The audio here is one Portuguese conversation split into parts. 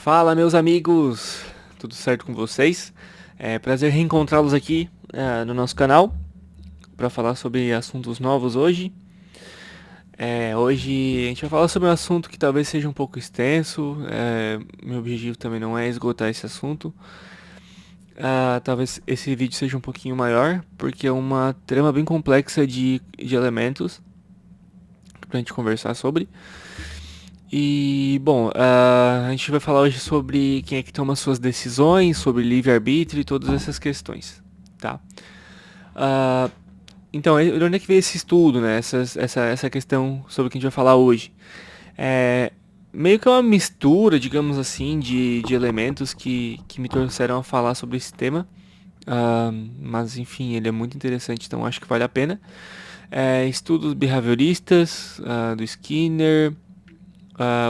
Fala, meus amigos! Tudo certo com vocês? É prazer reencontrá-los aqui no nosso canal para falar sobre assuntos novos hoje. Hoje a gente vai falar sobre um assunto que talvez seja um pouco extenso. Meu objetivo também não é esgotar esse assunto. Talvez esse vídeo seja um pouquinho maior, porque é uma trama bem complexa de elementos para a gente conversar sobre. E, bom, a gente vai falar hoje sobre quem é que toma suas decisões, sobre livre-arbítrio e todas essas questões, tá? Ah, então, de onde é que veio esse estudo, né? Essa questão sobre o que a gente vai falar hoje. É meio que uma mistura, digamos assim, de elementos que me trouxeram a falar sobre esse tema. Mas, enfim, ele é muito interessante, então acho que vale a pena. Estudos behavioristas, do Skinner,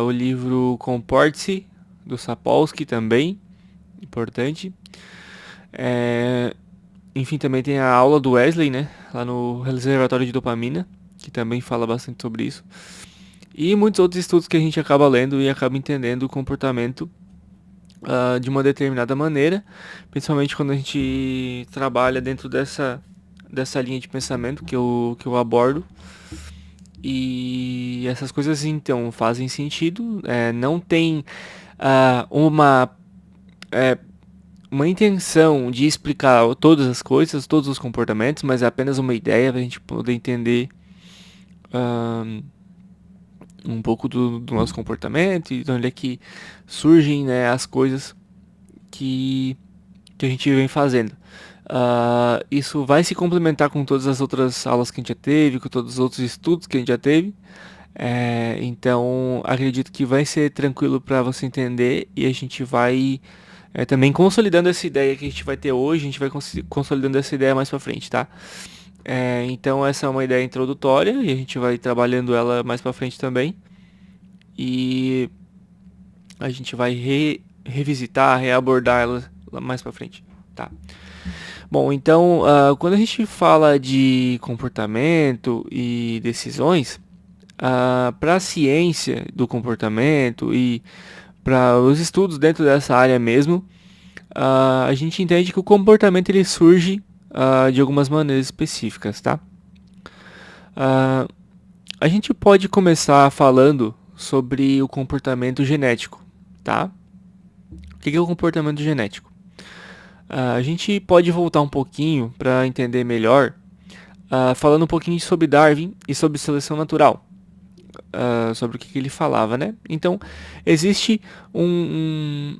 o livro Comporte-se, do Sapolsky também, importante. É, enfim, também tem a aula do Wesley, né, lá no Reservatório de Dopamina, que também fala bastante sobre isso. E muitos outros estudos que a gente acaba lendo e acaba entendendo o comportamento de uma determinada maneira, principalmente quando a gente trabalha dentro dessa linha de pensamento que eu abordo. E essas coisas então fazem sentido. Não tem uma, é, uma intenção de explicar todas as coisas, todos os comportamentos, mas é apenas uma ideia para a gente poder entender ah, um pouco do nosso comportamento e de onde é que surgem, né, as coisas que a gente vem fazendo. Isso vai se complementar com todas as outras aulas que a gente já teve, com todos os outros estudos que a gente já teve. Então, acredito que vai ser tranquilo para você entender e a gente vai também consolidando essa ideia que a gente vai ter hoje, a gente vai consolidando essa ideia mais para frente, tá? Então, essa é uma ideia introdutória e a gente vai trabalhando ela mais para frente também. E a gente vai revisitar, reabordar ela mais para frente, tá? Bom, então, quando a gente fala de comportamento e decisões, para a ciência do comportamento e para os estudos dentro dessa área mesmo, a gente entende que o comportamento ele surge de algumas maneiras específicas, tá? Ah, a gente pode começar falando sobre o comportamento genético, tá? O que é o comportamento genético? A gente pode voltar um pouquinho para entender melhor, falando um pouquinho sobre Darwin e sobre seleção natural. Sobre o que ele falava, né? Então, existe um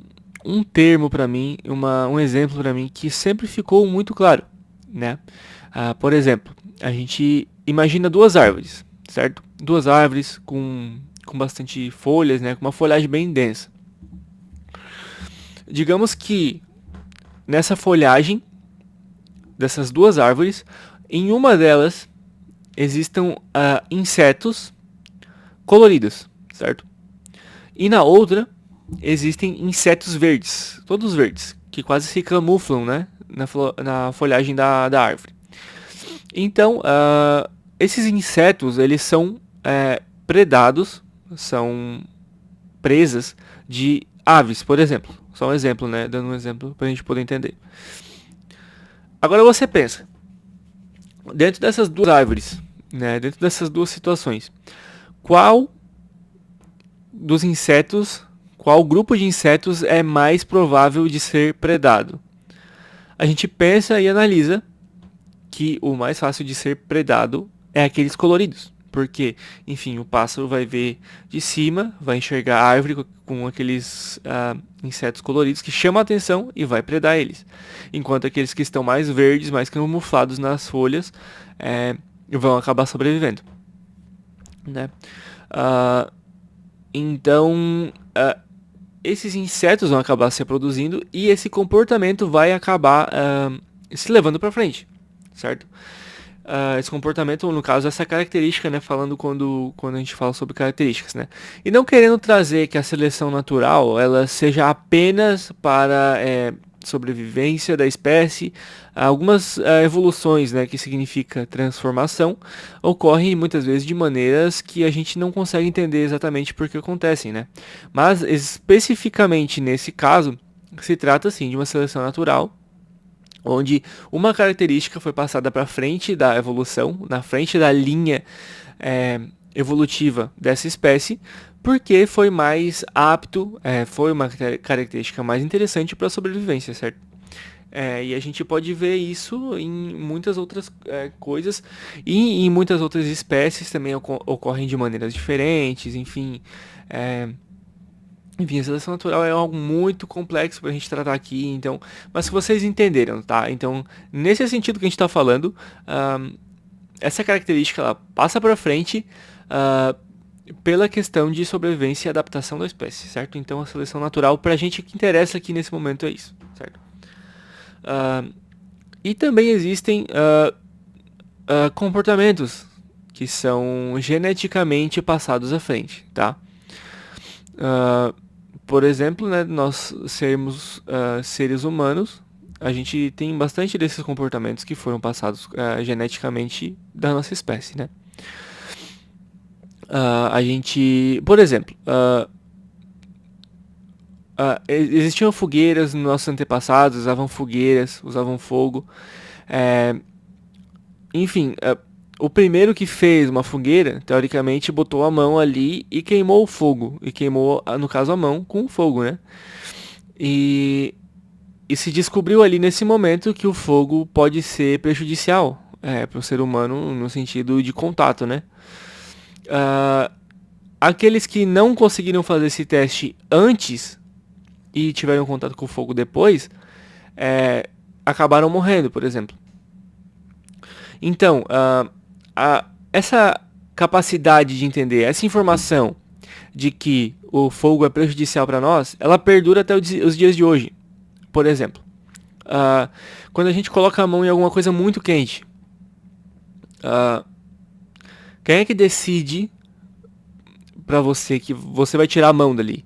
termo para mim, um exemplo para mim que sempre ficou muito claro, né? Por exemplo, a gente imagina duas árvores, certo? Duas árvores com bastante folhas, né? Com uma folhagem bem densa. Digamos que nessa folhagem dessas duas árvores, em uma delas existam insetos coloridos, certo? E na outra existem insetos verdes, todos verdes, que quase se camuflam, né, na folhagem da árvore. Então, esses insetos, eles são predados, são presas de aves, por exemplo. Só um exemplo, né, dando um exemplo para a gente poder entender. Agora você pensa, dentro dessas duas árvores, né, dentro dessas duas situações, qual dos insetos, qual grupo de insetos é mais provável de ser predado? A gente pensa e analisa que o mais fácil de ser predado é aqueles coloridos. Porque, enfim, o pássaro vai ver de cima, vai enxergar a árvore com aqueles insetos coloridos que chamam a atenção e vai predar eles. Enquanto aqueles que estão mais verdes, mais camuflados nas folhas, vão acabar sobrevivendo. Né? Então, esses insetos vão acabar se reproduzindo e esse comportamento vai acabar se levando para frente, certo? Esse comportamento, no caso, essa característica, né, falando quando a gente fala sobre características, né? E não querendo trazer que a seleção natural, ela seja apenas para sobrevivência da espécie, algumas evoluções, né, que significa transformação, ocorrem muitas vezes de maneiras que a gente não consegue entender exatamente por que acontecem, né? Mas especificamente nesse caso, se trata sim de uma seleção natural, onde uma característica foi passada para frente da evolução, na frente da linha evolutiva dessa espécie, porque foi mais apto, foi uma característica mais interessante para a sobrevivência, certo? E a gente pode ver isso em muitas outras coisas e em muitas outras espécies também ocorrem de maneiras diferentes, enfim. Enfim, a seleção natural é algo muito complexo para a gente tratar aqui, então, mas que vocês entenderam, tá? Então, nesse sentido que a gente está falando, essa característica ela passa para frente pela questão de sobrevivência e adaptação da espécie, certo? Então, a seleção natural, para a gente, o que interessa aqui nesse momento é isso, certo? E também existem comportamentos que são geneticamente passados à frente, tá? Por exemplo, né, nós sermos seres humanos, a gente tem bastante desses comportamentos que foram passados geneticamente da nossa espécie, né? A gente, por exemplo, existiam fogueiras nos nossos antepassados, usavam fogueiras, usavam fogo. Enfim, o primeiro que fez uma fogueira, teoricamente, botou a mão ali e queimou o fogo. E queimou, no caso, a mão com o fogo, né? E se descobriu ali nesse momento que o fogo pode ser prejudicial para o ser humano no sentido de contato, né? Aqueles que não conseguiram fazer esse teste antes e tiveram contato com o fogo depois, acabaram morrendo, por exemplo. Então, essa capacidade de entender, essa informação de que o fogo é prejudicial para nós, ela perdura até os dias de hoje. Por exemplo, quando a gente coloca a mão em alguma coisa muito quente, quem é que decide para você que você vai tirar a mão dali?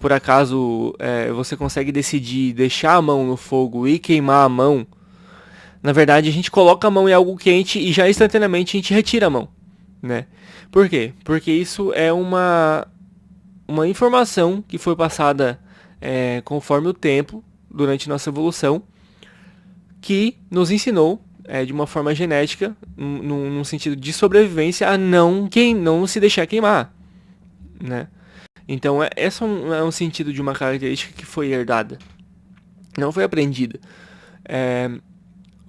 Por acaso você consegue decidir deixar a mão no fogo e queimar a mão? Na verdade, a gente coloca a mão em algo quente e já instantaneamente a gente retira a mão, né? Por quê? Porque isso é uma informação que foi passada conforme o tempo, durante nossa evolução, que nos ensinou, de uma forma genética, num sentido de sobrevivência, a não se deixar queimar, né? Então, esse é um sentido de uma característica que foi herdada, não foi aprendida.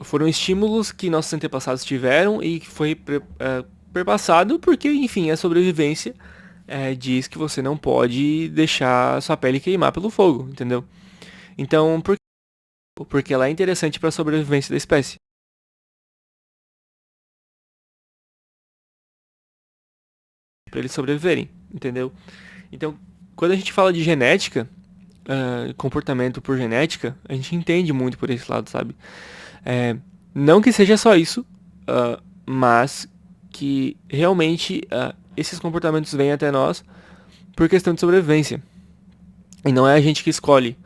Foram estímulos que nossos antepassados tiveram e que foi perpassado porque, enfim, a sobrevivência diz que você não pode deixar sua pele queimar pelo fogo, entendeu? Então, porque ela é interessante para a sobrevivência da espécie. Para eles sobreviverem, entendeu? Então, quando a gente fala de genética, comportamento por genética, a gente entende muito por esse lado, sabe? Não que seja só isso, mas que realmente esses comportamentos vêm até nós por questão de sobrevivência. E não é a gente que escolhe.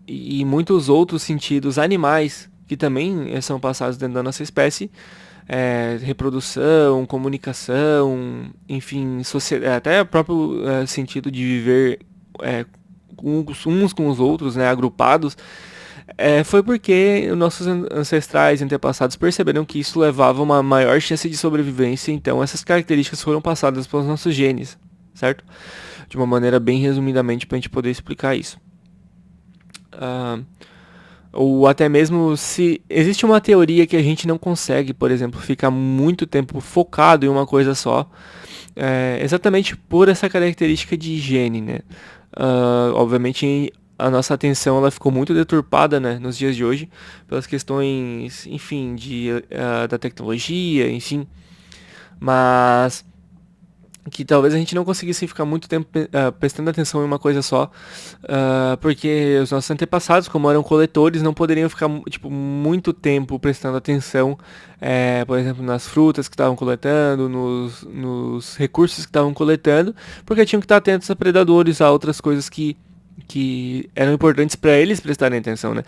E muitos outros sentidos animais que também são passados dentro da nossa espécie, reprodução, comunicação, enfim, até o próprio sentido de viver uns com os outros, né, agrupados, foi porque os nossos ancestrais e antepassados perceberam que isso levava a uma maior chance de sobrevivência, então essas características foram passadas pelos nossos genes, certo? De uma maneira bem resumidamente para a gente poder explicar isso. Ou até mesmo se existe uma teoria que a gente não consegue, por exemplo, ficar muito tempo focado em uma coisa só, exatamente por essa característica de gene, né? Obviamente a nossa atenção ela ficou muito deturpada, né, nos dias de hoje pelas questões, enfim, da tecnologia, enfim, mas que talvez a gente não conseguisse ficar muito tempo prestando atenção em uma coisa só, porque os nossos antepassados, como eram coletores, não poderiam ficar tipo, muito tempo prestando atenção, por exemplo, nas frutas que estavam coletando, nos recursos que estavam coletando, porque tinham que estar atentos a predadores, a outras coisas que que eram importantes para eles prestarem atenção, né?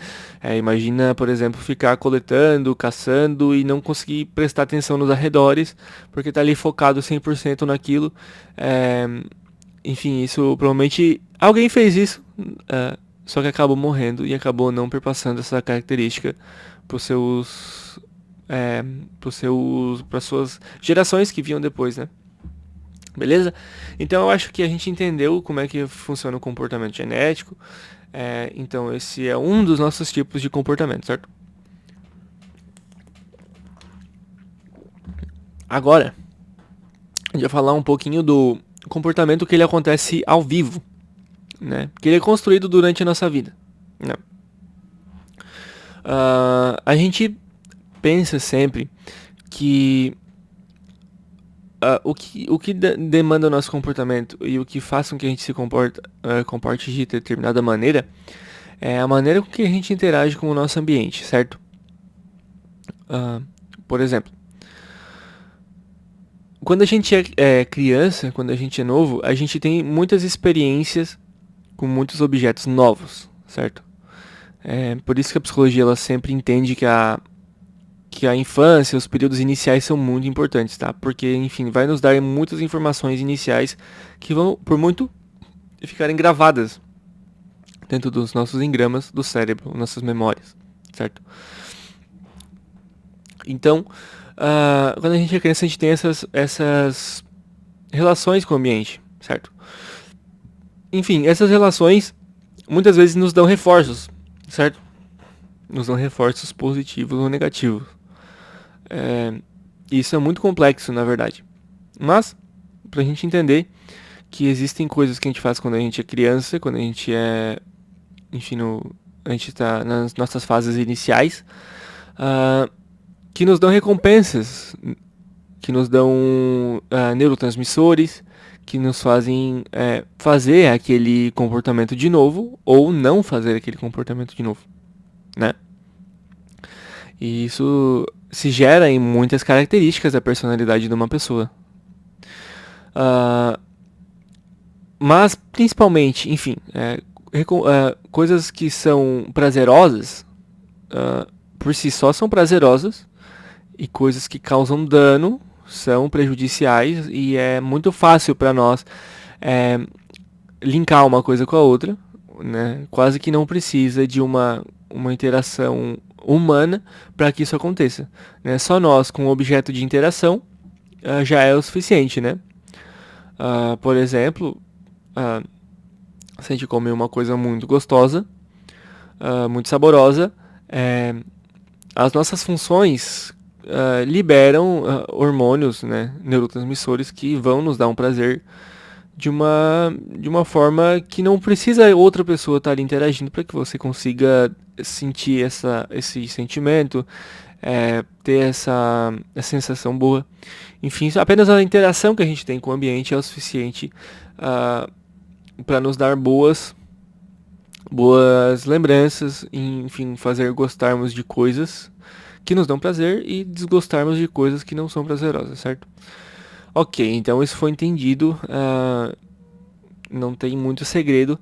Imagina, por exemplo, ficar coletando, caçando e não conseguir prestar atenção nos arredores, porque tá ali focado 100% naquilo. É, enfim, isso provavelmente alguém fez isso, só que acabou morrendo e acabou não perpassando essa característica para seus, para suas gerações que vinham depois, né? Beleza? Então eu acho que a gente entendeu como é que funciona o comportamento genético. Então esse é um dos nossos tipos de comportamento, certo? Agora, a gente vai falar um pouquinho do comportamento que ele acontece ao vivo, né? Que ele é construído durante a nossa vida, né? A gente pensa sempre que o que demanda o nosso comportamento e o que faz com que a gente se comporte de determinada maneira é a maneira com que a gente interage com o nosso ambiente, certo? Por exemplo, quando a gente é criança, quando a gente é novo, a gente tem muitas experiências com muitos objetos novos, certo? Por isso que a psicologia ela sempre entende que a infância, os períodos iniciais são muito importantes, tá? Porque, enfim, vai nos dar muitas informações iniciais que vão, por muito, ficarem gravadas dentro dos nossos engramas do cérebro, nossas memórias, certo? Então, quando a gente é criança, a gente tem essas relações com o ambiente, certo? Enfim, essas relações muitas vezes nos dão reforços, certo? Nos dão reforços positivos ou negativos. Isso é muito complexo, na verdade. Mas, pra gente entender que existem coisas que a gente faz quando a gente é criança, quando a gente é, enfim, a gente tá nas nossas fases iniciais, que nos dão recompensas, que nos dão neurotransmissores, que nos fazem fazer aquele comportamento de novo ou não fazer aquele comportamento de novo, né? E isso se gera em muitas características da personalidade de uma pessoa. Mas, principalmente, enfim, coisas que são prazerosas, por si só são prazerosas, e coisas que causam dano são prejudiciais, e é muito fácil para nós linkar uma coisa com a outra, né? Quase que não precisa de uma interação humana para que isso aconteça, né? Só nós com o objeto de interação já é o suficiente, né? Por exemplo, se a gente comer uma coisa muito gostosa, muito saborosa, as nossas funções liberam hormônios, né, neurotransmissores que vão nos dar um prazer de uma forma que não precisa outra pessoa estar ali interagindo para que você consiga sentir esse sentimento, ter essa sensação boa. Enfim, apenas a interação que a gente tem com o ambiente é o suficiente para nos dar boas lembranças, enfim, fazer gostarmos de coisas que nos dão prazer e desgostarmos de coisas que não são prazerosas, certo? Ok, então isso foi entendido, não tem muito segredo,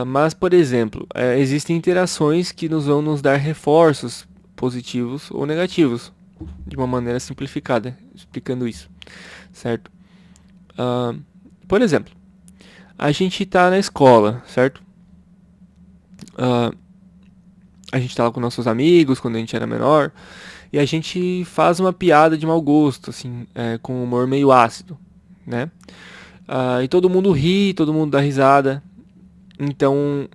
mas, por exemplo, existem interações que vão nos dar reforços positivos ou negativos, de uma maneira simplificada, explicando isso, certo? Por exemplo, a gente está na escola, certo? A gente tava com nossos amigos quando a gente era menor e a gente faz uma piada de mau gosto, assim, com um humor meio ácido, né? E todo mundo ri, todo mundo dá risada. Então,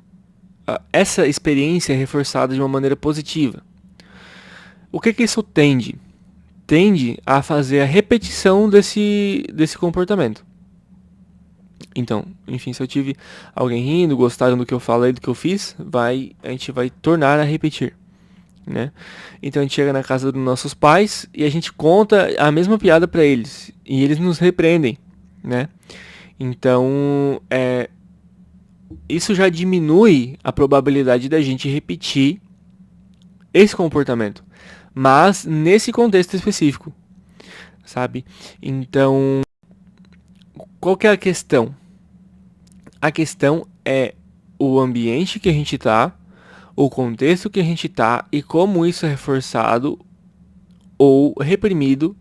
essa experiência é reforçada de uma maneira positiva. O que isso tende? Tende a fazer a repetição desse comportamento. Então, enfim, se eu tive alguém rindo, gostaram do que eu falei, do que eu fiz, a gente vai tornar a repetir, né? Então a gente chega na casa dos nossos pais e a gente conta a mesma piada para eles e eles nos repreendem, né? Então, isso já diminui a probabilidade da gente repetir esse comportamento, mas nesse contexto específico, sabe? Então, qual que é a questão? A questão é o ambiente que a gente tá, o contexto que a gente tá e como isso é reforçado ou reprimido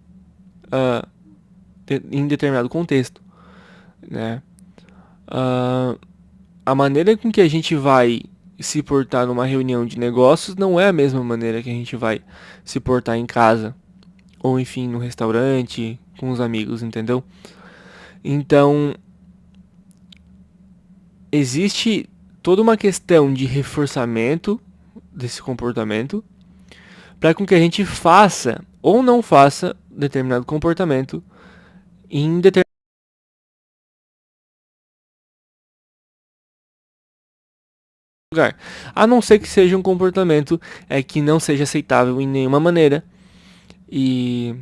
ah, em determinado contexto, né? Ah, a maneira com que a gente vai se portar numa reunião de negócios não é a mesma maneira que a gente vai se portar em casa, ou enfim, no restaurante, com os amigos, entendeu? Então, existe toda uma questão de reforçamento desse comportamento para com que a gente faça ou não faça determinado comportamento em determinado lugar. A não ser que seja um comportamento que não seja aceitável em nenhuma maneira e,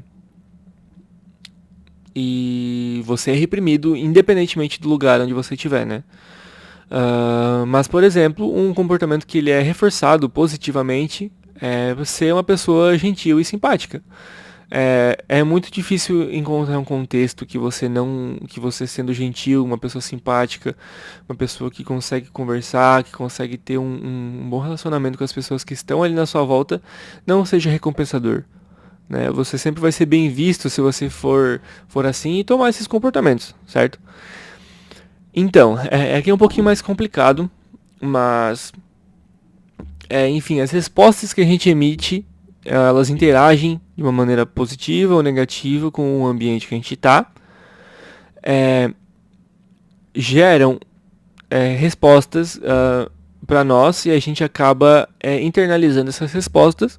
e você é reprimido independentemente do lugar onde você estiver, né? Mas, por exemplo, um comportamento que ele é reforçado positivamente é ser uma pessoa gentil e simpática. É muito difícil encontrar um contexto que você não, que você sendo gentil, uma pessoa simpática, uma pessoa que consegue conversar, que consegue ter um bom relacionamento com as pessoas que estão ali na sua volta, não seja recompensador, né? Você sempre vai ser bem visto se você for assim e tomar esses comportamentos, certo? Então, aqui é um pouquinho mais complicado, mas enfim, as respostas que a gente emite, elas interagem de uma maneira positiva ou negativa com o ambiente que a gente está, geram respostas para nós e a gente acaba internalizando essas respostas.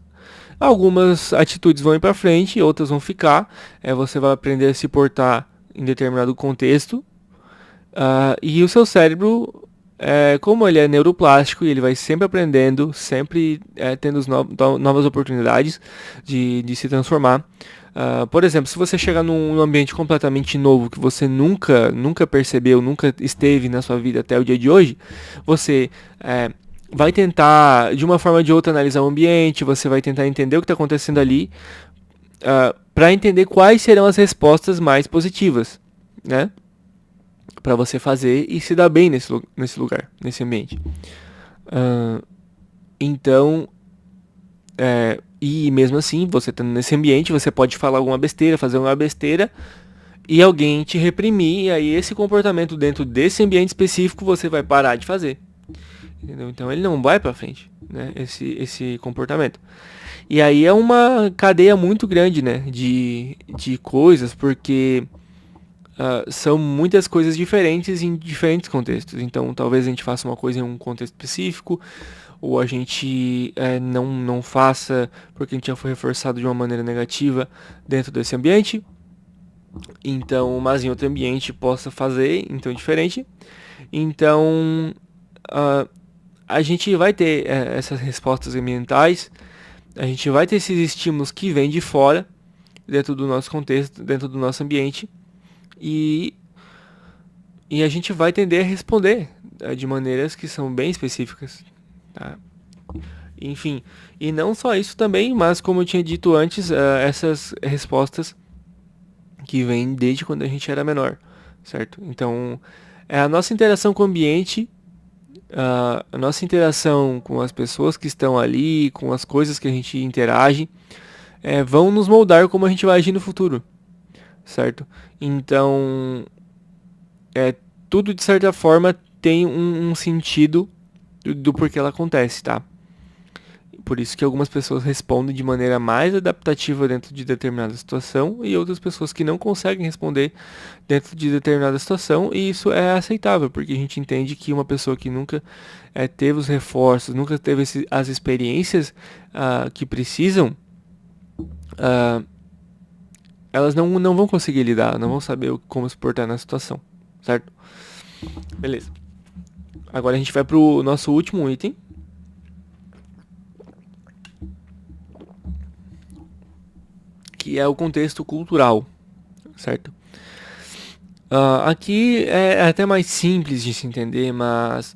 Algumas atitudes vão ir para frente, outras vão ficar. Você vai aprender a se portar em determinado contexto. E o seu cérebro, como ele é neuroplástico e ele vai sempre aprendendo, sempre tendo novas oportunidades de se transformar. Por exemplo, se você chegar num ambiente completamente novo que você nunca percebeu, nunca esteve na sua vida até o dia de hoje, você vai tentar, de uma forma ou de outra, analisar o ambiente, você vai tentar entender o que está acontecendo ali, para entender quais serão as respostas mais positivas, né? Para você fazer e se dar bem nesse lugar, nesse ambiente. Então, e mesmo assim, você estando nesse ambiente, você pode falar alguma besteira, fazer uma besteira, e alguém te reprimir, e aí esse comportamento dentro desse ambiente específico você vai parar de fazer. Entendeu? Então ele não vai para frente, né? Esse comportamento. E aí é uma cadeia muito grande, né? De coisas, porque são muitas coisas diferentes em diferentes contextos. Então, talvez a gente faça uma coisa em um contexto específico, ou a gente não faça porque a gente já foi reforçado de uma maneira negativa dentro desse ambiente. Então, mas em outro ambiente possa fazer, então diferente. Então, a gente vai ter essas respostas ambientais, a gente vai ter esses estímulos que vêm de fora, dentro do nosso contexto, dentro do nosso ambiente. E a gente vai tender a responder de maneiras que são bem específicas, tá? Enfim, e não só isso também, mas como eu tinha dito antes, essas respostas que vêm desde quando a gente era menor, certo? Então, a nossa interação com o ambiente, a nossa interação com as pessoas que estão ali, com as coisas que a gente interage, vão nos moldar como a gente vai agir no futuro, certo? Então, tudo de certa forma tem um sentido do porquê ela acontece, tá? Por isso que algumas pessoas respondem de maneira mais adaptativa dentro de determinada situação e outras pessoas que não conseguem responder dentro de determinada situação, e isso é aceitável, porque a gente entende que uma pessoa que nunca teve os reforços, nunca teve as experiências que precisam, elas não vão conseguir lidar, não vão saber como se portar na situação, certo? Beleza. Agora a gente vai pro nosso último item, que é o contexto cultural, certo? Aqui é até mais simples de se entender, mas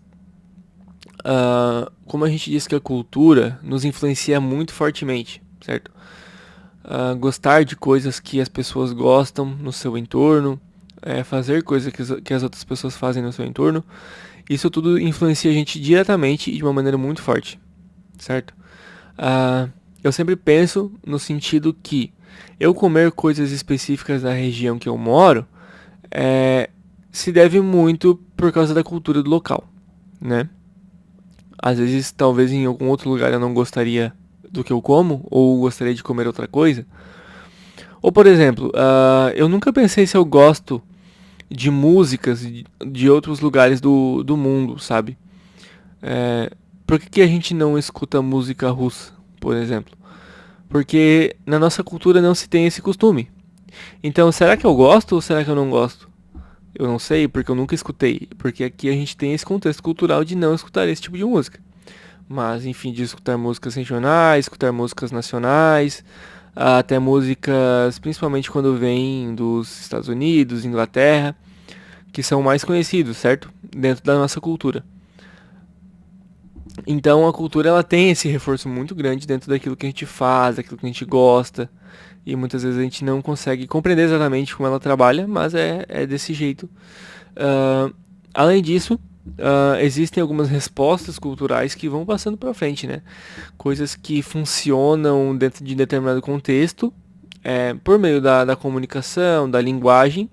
como a gente disse que a cultura nos influencia muito fortemente, certo? Gostar de coisas que as pessoas gostam no seu entorno, fazer coisas que as outras pessoas fazem no seu entorno, isso tudo influencia a gente diretamente e de uma maneira muito forte, certo? Eu sempre penso no sentido que eu comer coisas específicas da região que eu moro se deve muito por causa da cultura do local, né? Às vezes, talvez em algum outro lugar eu não gostaria do que eu como, ou gostaria de comer outra coisa. Ou, por exemplo, eu nunca pensei se eu gosto de músicas de outros lugares do mundo, sabe? Por que a gente não escuta música russa, por exemplo? Porque na nossa cultura não se tem esse costume. Então, será que eu gosto ou será que eu não gosto? Eu não sei, porque eu nunca escutei. Porque aqui a gente tem esse contexto cultural de não escutar esse tipo de música. Mas, enfim, de escutar músicas regionais, escutar músicas nacionais, até músicas, principalmente quando vêm dos Estados Unidos, Inglaterra, que são mais conhecidos, certo? Dentro da nossa cultura. Então a cultura ela tem esse reforço muito grande dentro daquilo que a gente faz, daquilo que a gente gosta. E muitas vezes a gente não consegue compreender exatamente como ela trabalha, mas é desse jeito. Além disso, existem algumas respostas culturais que vão passando para frente, né? Coisas que funcionam dentro de determinado contexto, por meio da comunicação, da linguagem,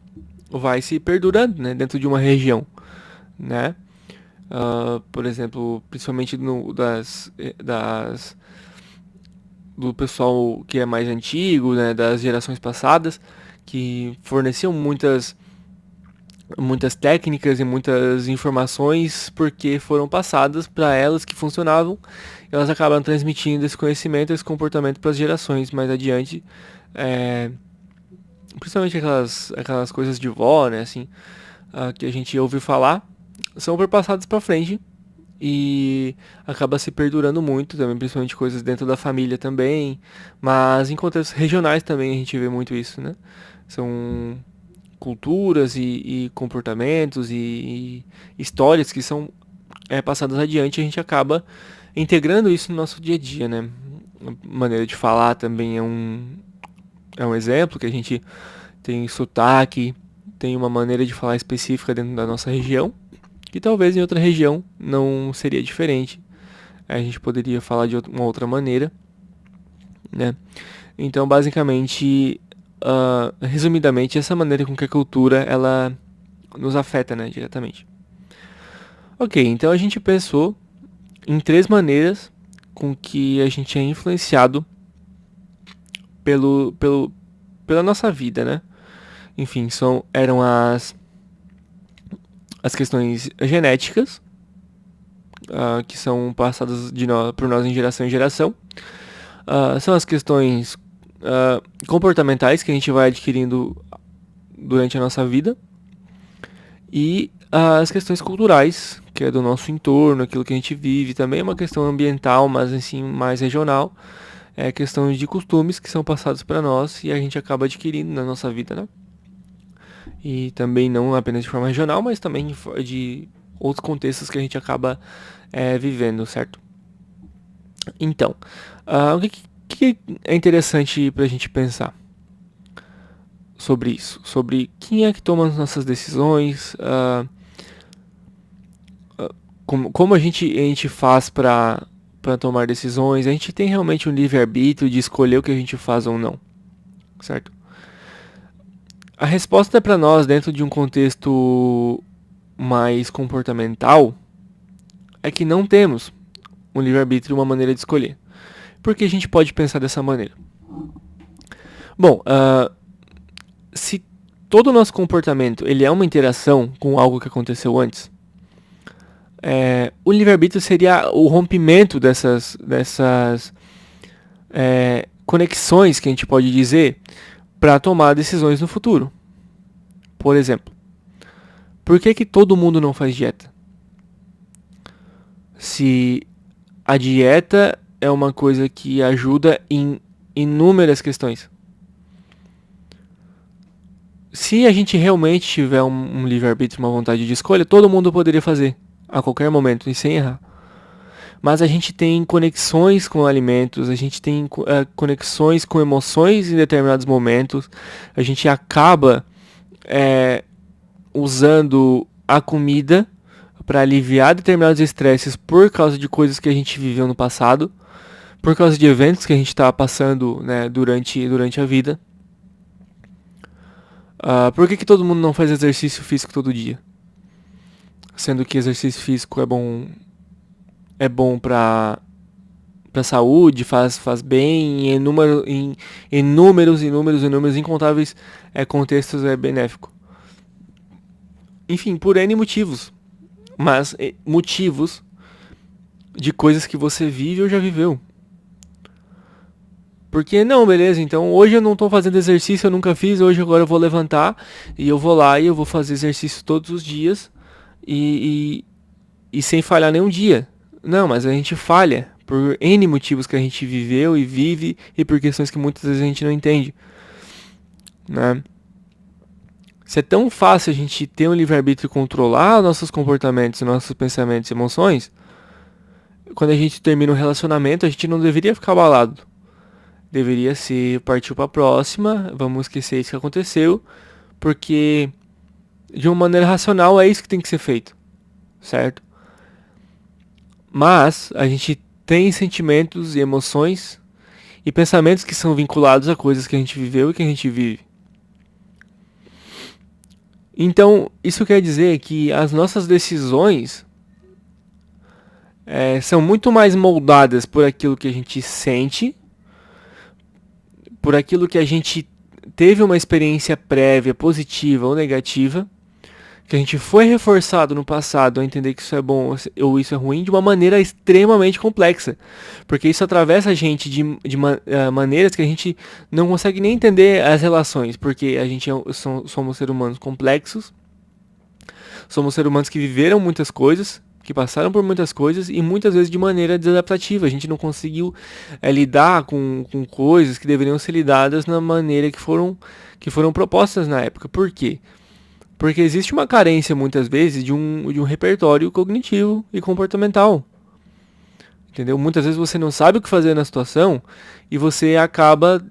vai se perdurando, né? Dentro de uma região, né? Por exemplo, principalmente do pessoal que é mais antigo, né, das gerações passadas, que forneciam muitas técnicas e muitas informações porque foram passadas para elas que funcionavam, e elas acabam transmitindo esse conhecimento, esse comportamento para as gerações mais adiante, principalmente aquelas coisas de vó, né, assim, que a gente ouve falar, são passadas para frente e acaba se perdurando muito também, principalmente coisas dentro da família também, mas em contextos regionais também a gente vê muito isso, né? São culturas e comportamentos e histórias que são passadas adiante, e a gente acaba integrando isso no nosso dia a dia, né? A maneira de falar também é um exemplo, que a gente tem sotaque, tem uma maneira de falar específica dentro da nossa região, que talvez em outra região não seria diferente. A gente poderia falar de uma outra maneira, né? Então, basicamente, resumidamente, essa maneira com que a cultura ela nos afeta, né, diretamente. Ok, então a gente pensou em 3 maneiras com que a gente é influenciado pela nossa vida, né? Enfim, eram as questões genéticas, que são passadas por nós em geração. São as questões comportamentais que a gente vai adquirindo durante a nossa vida. E as questões culturais, que é do nosso entorno, aquilo que a gente vive. Também é uma questão ambiental, mas assim, mais regional. É questões de costumes que são passados para nós e a gente acaba adquirindo na nossa vida, né? E também não apenas de forma regional, mas também de outros contextos que a gente acaba vivendo, certo? Então, o que é interessante para a gente pensar sobre isso? Sobre quem é que toma as nossas decisões, como a gente faz para tomar decisões. A gente tem realmente um livre-arbítrio de escolher o que a gente faz ou não, certo? A resposta para nós, dentro de um contexto mais comportamental, é que não temos um livre-arbítrio, uma maneira de escolher. Por que a gente pode pensar dessa maneira? Bom, se todo o nosso comportamento ele é uma interação com algo que aconteceu antes, o livre-arbítrio seria o rompimento dessas conexões que a gente pode dizer para tomar decisões no futuro. Por exemplo, por que todo mundo não faz dieta? Se a dieta é uma coisa que ajuda em inúmeras questões. Se a gente realmente tiver um livre-arbítrio, uma vontade de escolha, todo mundo poderia fazer a qualquer momento e sem errar. Mas a gente tem conexões com alimentos, a gente tem conexões com emoções em determinados momentos, a gente acaba usando a comida para aliviar determinados estresses por causa de coisas que a gente viveu no passado, por causa de eventos que a gente está passando, né, durante a vida. Por que todo mundo não faz exercício físico todo dia? Sendo que exercício físico é bom para saúde, faz bem, em inúmeros, incontáveis contextos é benéfico. Enfim, por N motivos. Mas motivos de coisas que você vive ou já viveu. Porque não, beleza, então hoje eu não tô fazendo exercício, eu nunca fiz, hoje agora eu vou levantar e eu vou lá e eu vou fazer exercício todos os dias e, e sem falhar nenhum dia. Não, mas a gente falha por N motivos que a gente viveu e vive e por questões que muitas vezes a gente não entende, né? Se é tão fácil a gente ter um livre-arbítrio e controlar nossos comportamentos, nossos pensamentos e emoções, quando a gente termina um relacionamento, a gente não deveria ficar abalado. Deveria ser partir para a próxima, vamos esquecer isso que aconteceu, porque de uma maneira racional é isso que tem que ser feito, certo? Mas a gente tem sentimentos e emoções e pensamentos que são vinculados a coisas que a gente viveu e que a gente vive. Então, isso quer dizer que as nossas decisões são muito mais moldadas por aquilo que a gente sente, por aquilo que a gente teve uma experiência prévia, positiva ou negativa, que a gente foi reforçado no passado a entender que isso é bom ou isso é ruim de uma maneira extremamente complexa. Porque isso atravessa a gente de maneiras que a gente não consegue nem entender as relações. Porque a gente somos seres humanos complexos, somos seres humanos que viveram muitas coisas, que passaram por muitas coisas e muitas vezes de maneira desadaptativa. A gente não conseguiu lidar com coisas que deveriam ser lidadas na maneira que foram propostas na época. Por quê? Porque existe uma carência, muitas vezes, de um repertório cognitivo e comportamental. Entendeu? Muitas vezes você não sabe o que fazer na situação e você acaba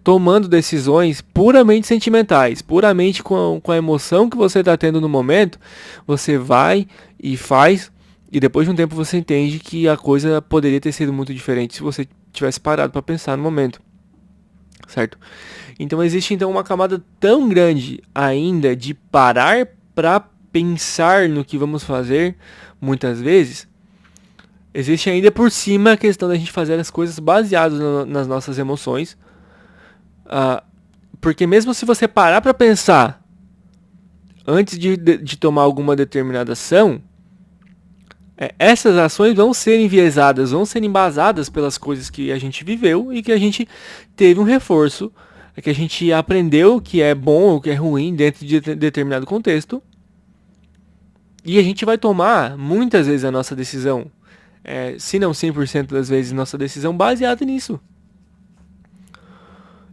tomando decisões puramente sentimentais, puramente com a emoção que você está tendo no momento. Você vai e faz, e depois de um tempo você entende que a coisa poderia ter sido muito diferente se você tivesse parado para pensar no momento. Certo? Então existe então uma camada tão grande ainda de parar para pensar no que vamos fazer, muitas vezes. Existe ainda por cima a questão da gente fazer as coisas baseadas nas nossas emoções. Porque mesmo se você parar para pensar antes de tomar alguma determinada ação, essas ações vão ser enviesadas, vão ser embasadas pelas coisas que a gente viveu e que a gente teve um reforço, que a gente aprendeu o que é bom ou o que é ruim dentro de determinado contexto. E a gente vai tomar muitas vezes a nossa decisão, se não 100% das vezes, nossa decisão baseada nisso.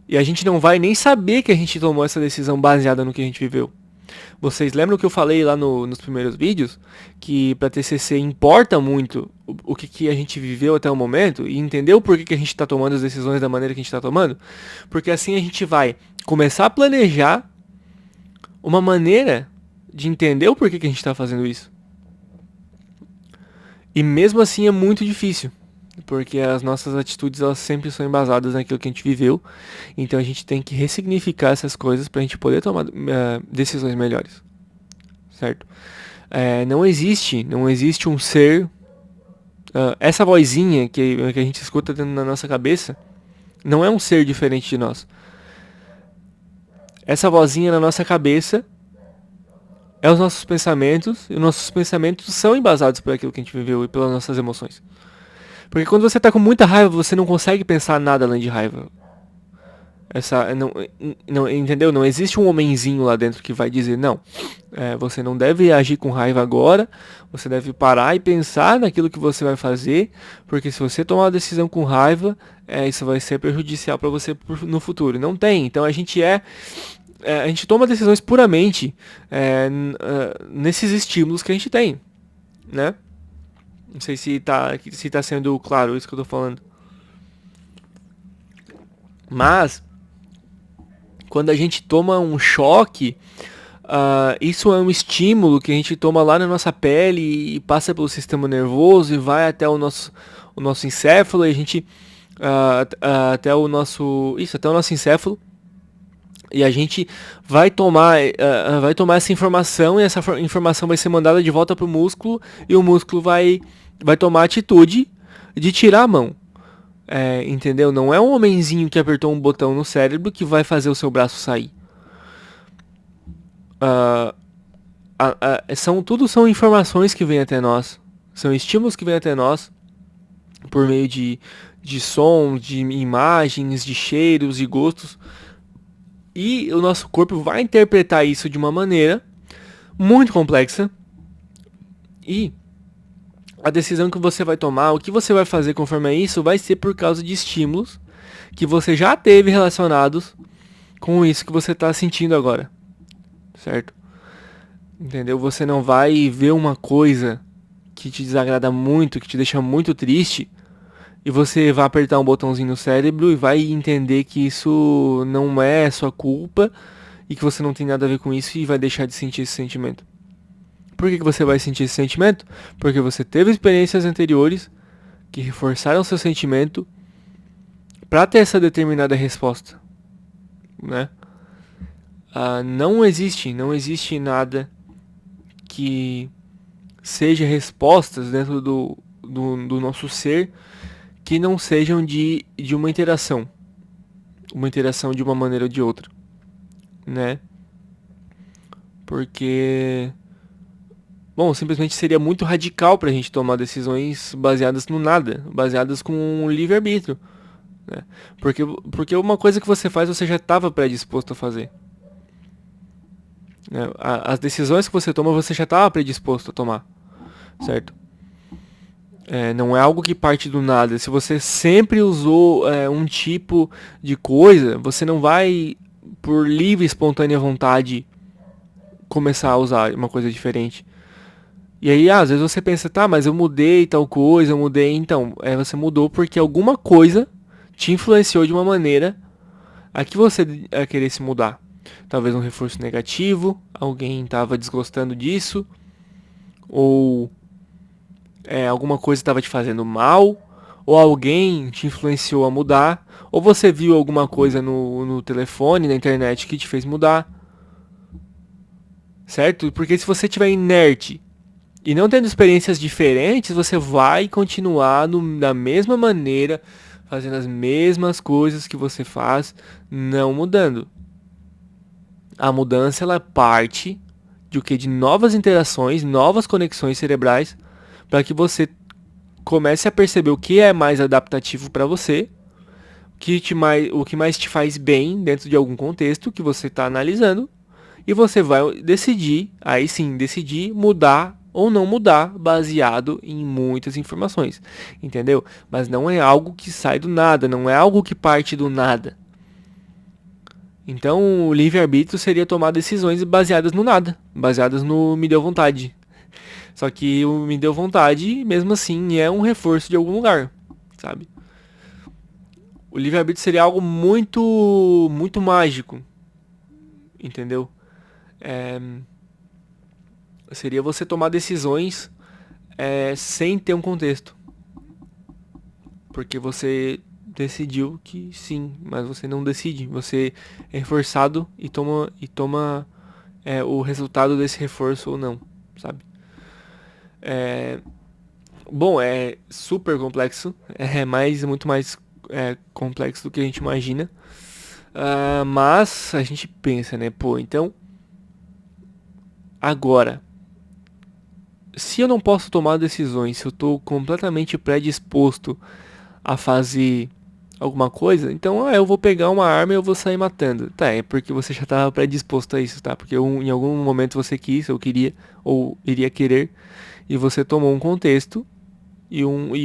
E a gente não vai nem saber que a gente tomou essa decisão baseada no que a gente viveu. Vocês lembram que eu falei lá nos primeiros vídeos que para TCC importa muito o que a gente viveu até o momento e entender o porquê que a gente está tomando as decisões da maneira que a gente está tomando? Porque assim a gente vai começar a planejar uma maneira de entender o porquê que a gente está fazendo isso. E mesmo assim é muito difícil, porque as nossas atitudes elas sempre são embasadas naquilo que a gente viveu. Então a gente tem que ressignificar essas coisas para a gente poder tomar decisões melhores, certo? Não existe um ser, essa vozinha que a gente escuta dentro da nossa cabeça não é um ser diferente de nós. Essa vozinha na nossa cabeça é os nossos pensamentos, e os nossos pensamentos são embasados por aquilo que a gente viveu e pelas nossas emoções. Porque quando você tá com muita raiva, você não consegue pensar nada além de raiva. Não, entendeu? Não existe um homenzinho lá dentro que vai dizer, não, você não deve agir com raiva agora, você deve parar e pensar naquilo que você vai fazer, porque se você tomar uma decisão com raiva, isso vai ser prejudicial para você no futuro. Não tem. Então a gente a gente toma decisões puramente nesses estímulos que a gente tem, né? Não sei se tá sendo claro isso que eu tô falando. Mas, quando a gente toma um choque, isso é um estímulo que a gente toma lá na nossa pele e passa pelo sistema nervoso e vai até o nosso encéfalo, e a gente até o nosso encéfalo, e a gente vai tomar essa informação, e essa informação vai ser mandada de volta pro músculo, e o músculo vai tomar a atitude de tirar a mão. Entendeu? Não é um homenzinho que apertou um botão no cérebro que vai fazer o seu braço sair. Tudo são informações que vêm até nós. São estímulos que vêm até nós por meio de sons, de imagens, de cheiros e gostos. E o nosso corpo vai interpretar isso de uma maneira muito complexa. E a decisão que você vai tomar, o que você vai fazer conforme a isso, vai ser por causa de estímulos que você já teve relacionados com isso que você está sentindo agora. Certo? Entendeu? Você não vai ver uma coisa que te desagrada muito, que te deixa muito triste, e você vai apertar um botãozinho no cérebro e vai entender que isso não é sua culpa e que você não tem nada a ver com isso, e vai deixar de sentir esse sentimento. Por que você vai sentir esse sentimento? Porque você teve experiências anteriores que reforçaram seu sentimento para ter essa determinada resposta, né? Não existe nada que seja respostas dentro do nosso ser que não sejam de uma interação de uma maneira ou de outra, né? Porque, bom, simplesmente seria muito radical pra gente tomar decisões baseadas no nada, baseadas com um livre-arbítrio, né? Porque uma coisa que você faz, você já estava predisposto a fazer, né? As decisões que você toma, você já estava predisposto a tomar, certo? Não é algo que parte do nada. Se você sempre usou um tipo de coisa, você não vai, por livre e espontânea vontade, começar a usar uma coisa diferente. E aí, às vezes você pensa, tá, mas eu mudei tal coisa, eu mudei. Então, você mudou porque alguma coisa te influenciou de uma maneira a que você querer se mudar. Talvez um reforço negativo, alguém estava desgostando disso, ou alguma coisa estava te fazendo mal, ou alguém te influenciou a mudar, ou você viu alguma coisa no telefone, na internet que te fez mudar, certo? Porque se você estiver inerte e não tendo experiências diferentes, você vai continuar da mesma maneira, fazendo as mesmas coisas que você faz, não mudando. A mudança, ela parte de novas interações, novas conexões cerebrais, para que você comece a perceber o que é mais adaptativo para você, o que mais te faz bem dentro de algum contexto que você está analisando, e você vai decidir, aí sim, decidir mudar ou não mudar, baseado em muitas informações, entendeu? Mas não é algo que sai do nada, não é algo que parte do nada. Então, o livre-arbítrio seria tomar decisões baseadas no nada, baseadas no me deu vontade. Só que o me deu vontade, mesmo assim, é um reforço de algum lugar, sabe? O livre-arbítrio seria algo muito, muito mágico, entendeu? Seria você tomar decisões sem ter um contexto. Porque você decidiu que sim, mas você não decide. Você é reforçado e toma o resultado desse reforço ou não, sabe? Bom, é super complexo. Muito mais complexo do que a gente imagina. Mas a gente pensa, né? Pô, então, agora, se eu não posso tomar decisões, se eu estou completamente predisposto a fazer alguma coisa, então eu vou pegar uma arma e eu vou sair matando. Tá, é porque você já estava predisposto a isso, tá? Porque em algum momento você quis, ou queria, ou iria querer, e você tomou um contexto e uma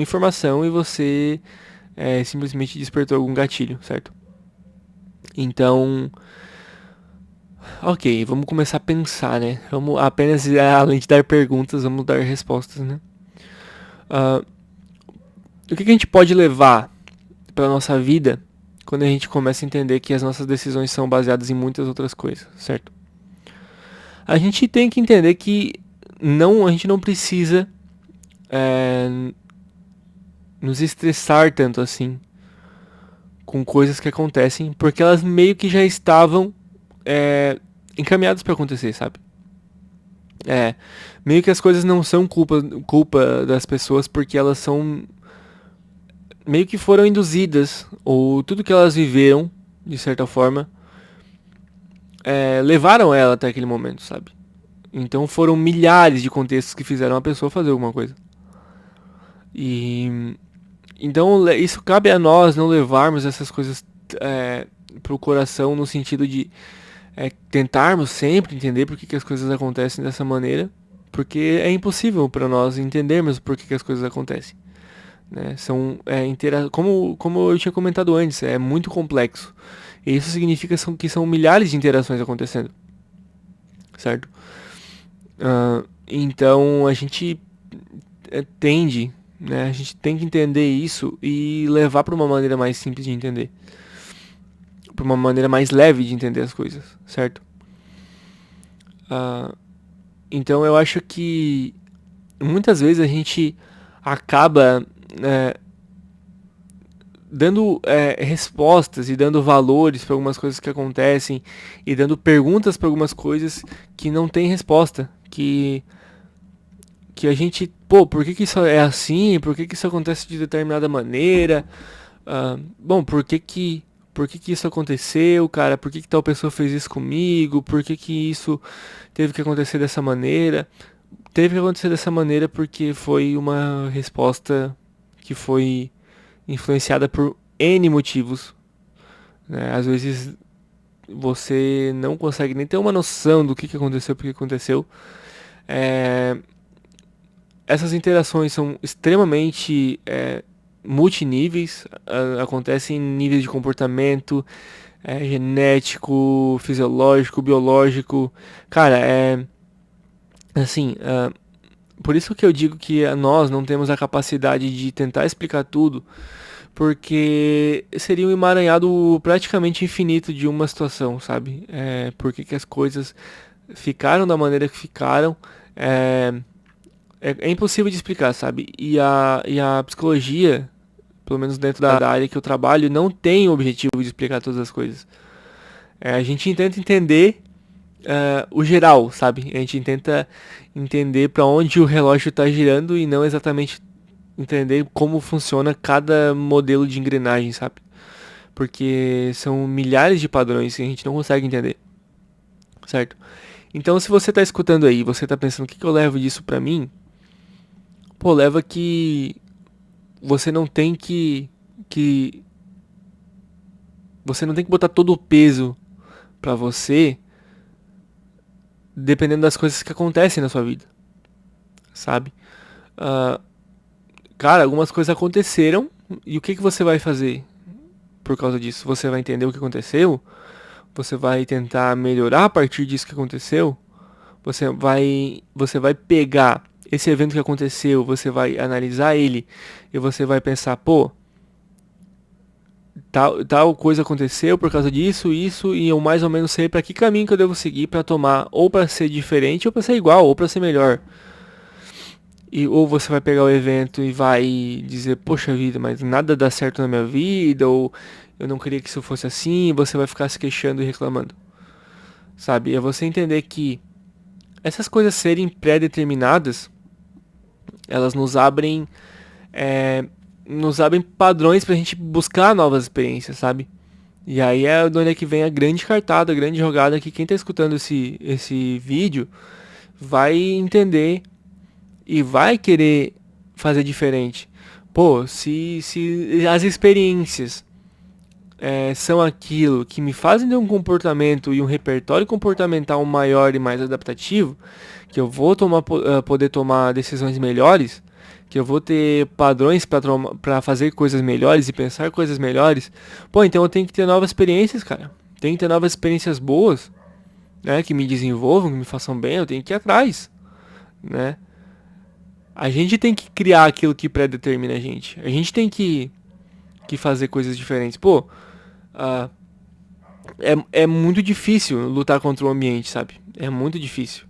informação, e você simplesmente despertou algum gatilho, certo? Então, ok, vamos começar a pensar, né? Vamos apenas, além de dar perguntas, vamos dar respostas, né? O que a gente pode levar para nossa vida quando a gente começa a entender que as nossas decisões são baseadas em muitas outras coisas, certo? A gente tem que entender que a gente não precisa nos estressar tanto assim com coisas que acontecem, porque elas meio que já estavam encaminhadas para acontecer, sabe? Meio que as coisas não são culpa das pessoas, porque elas são meio que foram induzidas, ou tudo que elas viveram, de certa forma, levaram ela até aquele momento, sabe? Então foram milhares de contextos que fizeram a pessoa fazer alguma coisa. E então isso cabe a nós não levarmos essas coisas pro coração, no sentido de tentarmos sempre entender por que as coisas acontecem dessa maneira, porque é impossível para nós entendermos por que as coisas acontecem. Né? Como eu tinha comentado antes, é muito complexo. E isso significa que são milhares de interações acontecendo, certo? Então a gente tende, né? A gente tem que entender isso e levar para uma maneira mais simples de entender, para uma maneira mais leve de entender as coisas, certo? Então eu acho que muitas vezes a gente acaba dando respostas e dando valores para algumas coisas que acontecem e dando perguntas para algumas coisas que não tem resposta, que a gente, por que isso é assim? Por que isso acontece de determinada maneira? Bom, por que isso aconteceu, cara? Por que tal pessoa fez isso comigo? Por que isso teve que acontecer dessa maneira? Teve que acontecer dessa maneira porque foi uma resposta que foi influenciada por N motivos. Né? Às vezes você não consegue nem ter uma noção do que aconteceu, por que aconteceu. Essas interações são extremamente multiníveis, acontecem em níveis de comportamento, genético, fisiológico, biológico. Cara, assim, por isso que eu digo que nós não temos a capacidade de tentar explicar tudo, porque seria um emaranhado praticamente infinito de uma situação, sabe? Por que as coisas ficaram da maneira que ficaram. É impossível de explicar, sabe? E a psicologia, pelo menos dentro da área que eu trabalho, não tem o objetivo de explicar todas as coisas. A gente tenta entender o geral, sabe? A gente tenta entender para onde o relógio está girando e não exatamente entender como funciona cada modelo de engrenagem, sabe? Porque são milhares de padrões que a gente não consegue entender, certo? Então, se você está escutando aí, você está pensando o que eu levo disso para mim, leva que você não tem que você não tem que botar todo o peso pra você, dependendo das coisas que acontecem na sua vida, sabe? Cara, algumas coisas aconteceram e o que você vai fazer por causa disso? Você vai entender o que aconteceu? Você vai tentar melhorar a partir disso que aconteceu? Você vai pegar esse evento que aconteceu, você vai analisar ele e você vai pensar, tal coisa aconteceu por causa disso, isso, e eu mais ou menos sei para que caminho que eu devo seguir para tomar, ou para ser diferente, ou para ser igual, ou para ser melhor. Ou você vai pegar o evento e vai dizer, poxa vida, mas nada dá certo na minha vida, ou eu não queria que isso fosse assim, e você vai ficar se queixando e reclamando. Sabe? É você entender que essas coisas serem pré-determinadas, elas nos abrem padrões pra gente buscar novas experiências, sabe? E aí é de onde é que vem a grande cartada, a grande jogada, que quem tá escutando esse vídeo vai entender e vai querer fazer diferente. Se as experiências são aquilo que me fazem ter um comportamento e um repertório comportamental maior e mais adaptativo, que eu vou poder tomar decisões melhores, que eu vou ter padrões para fazer coisas melhores e pensar coisas melhores, então eu tenho que ter novas experiências, cara. Tenho que ter novas experiências boas, né, que me desenvolvam, que me façam bem, eu tenho que ir atrás, né? A gente tem que criar aquilo que pré-determina a gente. A gente tem que fazer coisas diferentes. ah, é muito difícil lutar contra o ambiente, sabe? É muito difícil.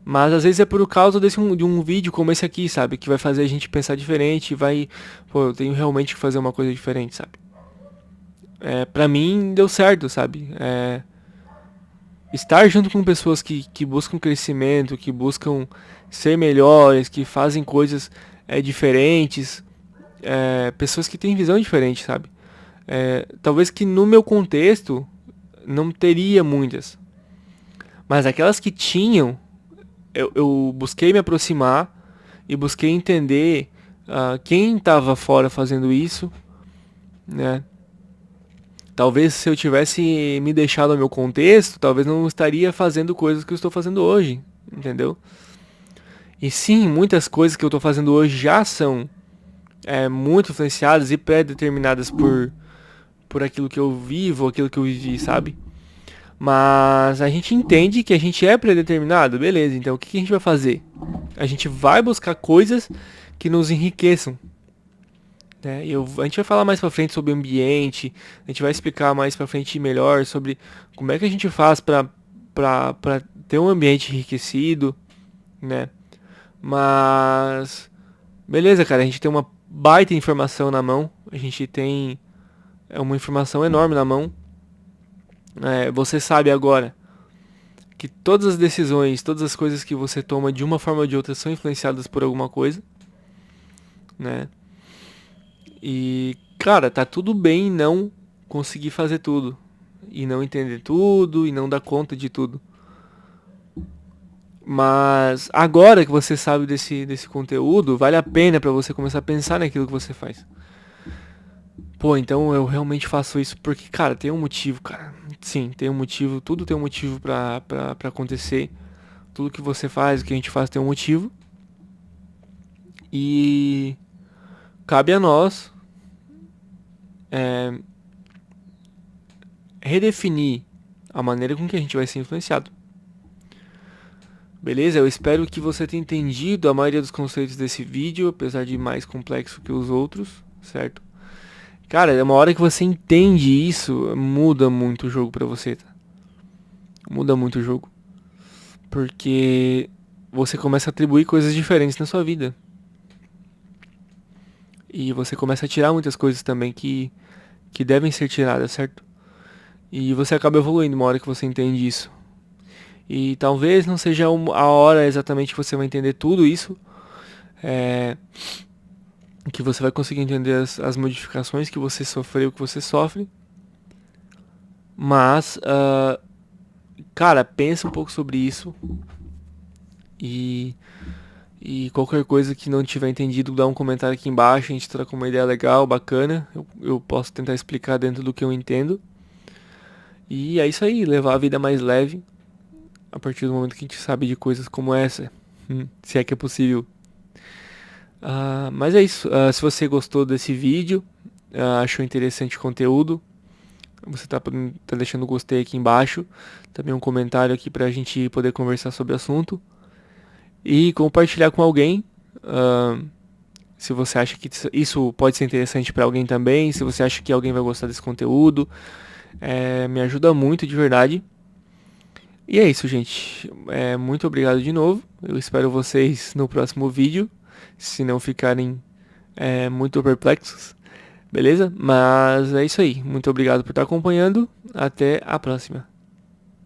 Mas às vezes é por causa de um vídeo como esse aqui, sabe? Que vai fazer a gente pensar diferente e vai. Pô, eu tenho realmente que fazer uma coisa diferente, sabe? Pra mim deu certo, sabe? Estar junto com pessoas que buscam crescimento, que buscam ser melhores, que fazem coisas diferentes, pessoas que têm visão diferente, sabe? Talvez que no meu contexto não teria muitas, mas aquelas que tinham, eu busquei me aproximar e busquei entender quem estava fora fazendo isso, né? Talvez se eu tivesse me deixado no meu contexto, talvez não estaria fazendo coisas que eu estou fazendo hoje, entendeu? E sim, muitas coisas que eu estou fazendo hoje já são muito influenciadas e pré-determinadas por aquilo que eu vivo, aquilo que eu vivi, sabe? Mas a gente entende que a gente é predeterminado, beleza, então o que a gente vai fazer? A gente vai buscar coisas que nos enriqueçam. Né? A gente vai falar mais pra frente sobre o ambiente, a gente vai explicar mais pra frente melhor sobre como é que a gente faz pra ter um ambiente enriquecido, né? Mas, beleza, cara, a gente tem uma baita informação na mão, a gente tem uma informação enorme na mão. Você sabe agora que todas as decisões, todas as coisas que você toma de uma forma ou de outra são influenciadas por alguma coisa, né? E, cara, tá tudo bem não conseguir fazer tudo. E não entender tudo, e não dar conta de tudo. Mas agora que você sabe desse conteúdo, vale a pena pra você começar a pensar naquilo que você faz. Pô, então eu realmente faço isso porque, cara, tem um motivo, cara. Sim, tem um motivo, tudo tem um motivo pra acontecer. Tudo que você faz, o que a gente faz tem um motivo. E cabe a nós é, redefinir a maneira com que a gente vai ser influenciado. Beleza? Eu espero que você tenha entendido a maioria dos conceitos desse vídeo, apesar de mais complexo que os outros, certo? Cara, é uma hora que você entende isso, muda muito o jogo pra você, tá? Muda muito o jogo. Porque você começa a atribuir coisas diferentes na sua vida. E você começa a tirar muitas coisas também que devem ser tiradas, certo? E você acaba evoluindo uma hora que você entende isso. E talvez não seja a hora exatamente que você vai entender tudo isso. É, que você vai conseguir entender as modificações que você sofreu, que você sofre. Mas, cara, pensa um pouco sobre isso. E, e qualquer coisa que não tiver entendido, dá um comentário aqui embaixo. A gente troca uma ideia legal, bacana. Eu posso tentar explicar dentro do que eu entendo. E é isso aí, levar a vida mais leve. A partir do momento que a gente sabe de coisas como essa. Se é que é possível. Mas é isso. Se você gostou desse vídeo, achou interessante o conteúdo, você tá deixando o gostei aqui embaixo. Também um comentário aqui pra gente poder conversar sobre o assunto. E compartilhar com alguém. Se você acha que isso pode ser interessante pra alguém também. Se você acha que alguém vai gostar desse conteúdo. Me ajuda muito de verdade. E é isso, gente. Muito obrigado de novo. Eu espero vocês no próximo vídeo. Se não ficarem muito perplexos. Beleza? Mas é isso aí. Muito obrigado por estar acompanhando. Até a próxima.